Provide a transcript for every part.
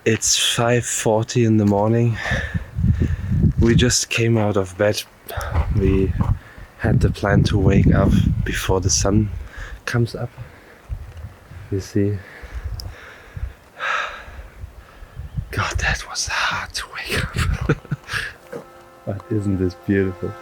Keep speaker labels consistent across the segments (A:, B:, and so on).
A: It's 5:40 in the morning. We just came out of bed. We had the plan to wake up before the sun comes up. You see. God, that was hard to wake up. But isn't this beautiful?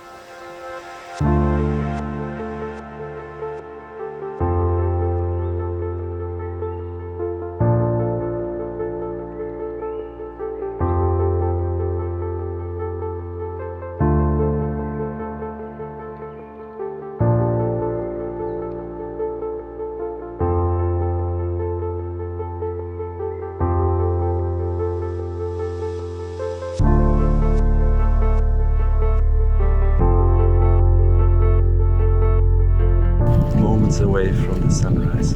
A: Away from the sunrise.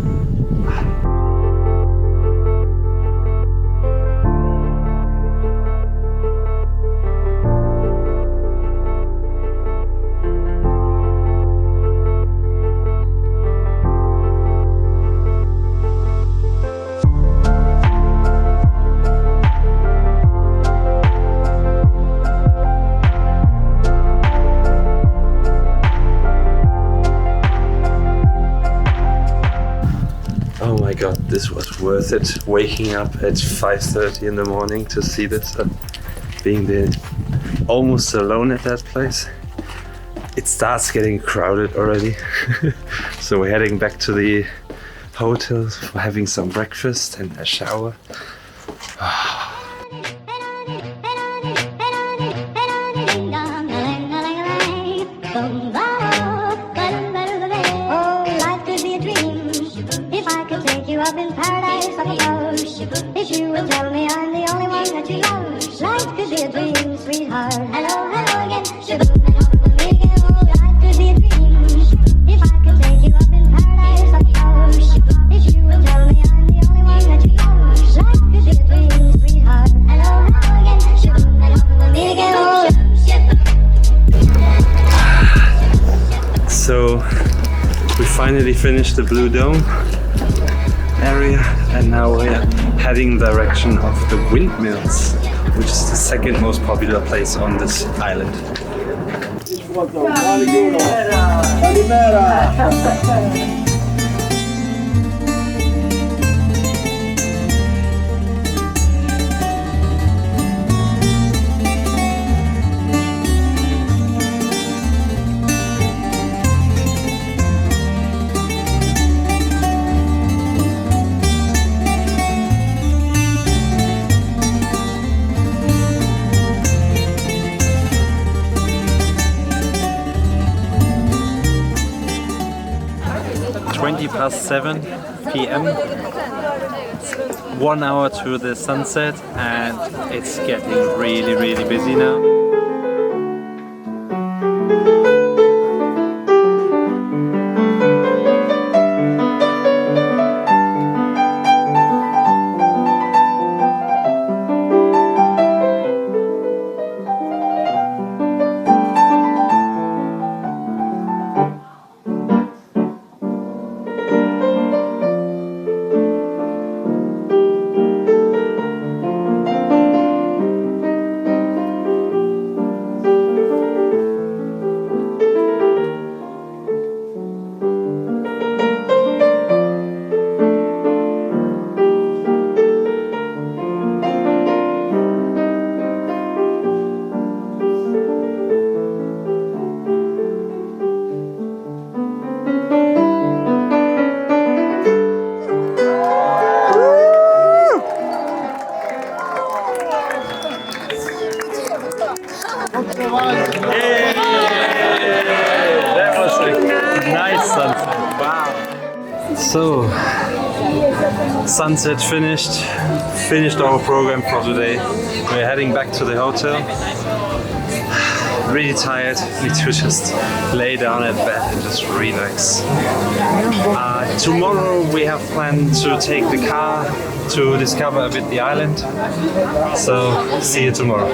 A: Oh my god, this was worth it. Waking up at 5:30 in the morning to see this, being almost alone at that place. It starts getting crowded already. So we're heading back to the hotel for having some breakfast and a shower.
B: Up in paradise, I suppose. If you would tell me I'm the only one that you love, life could be a dream, sweetheart. Hello, hello again. Oh, life could be a dream. If I could take you up in paradise, I suppose. If you would tell me I'm the only one that you love, life could be a dream, sweetheart. Hello, hello again.
A: So we finally finished the Blue Dome area, and now we're heading direction of the windmills, which is the second most popular place on this island. 7 p.m. It's 1 hour to the sunset, and it's getting really busy now. That was a nice sunset. Wow. So, sunset finished our program for today. We're heading back to the hotel. Really tired, need to just lay down at bed and just relax. Tomorrow we have planned to take the car to discover a bit the island. So, see you tomorrow.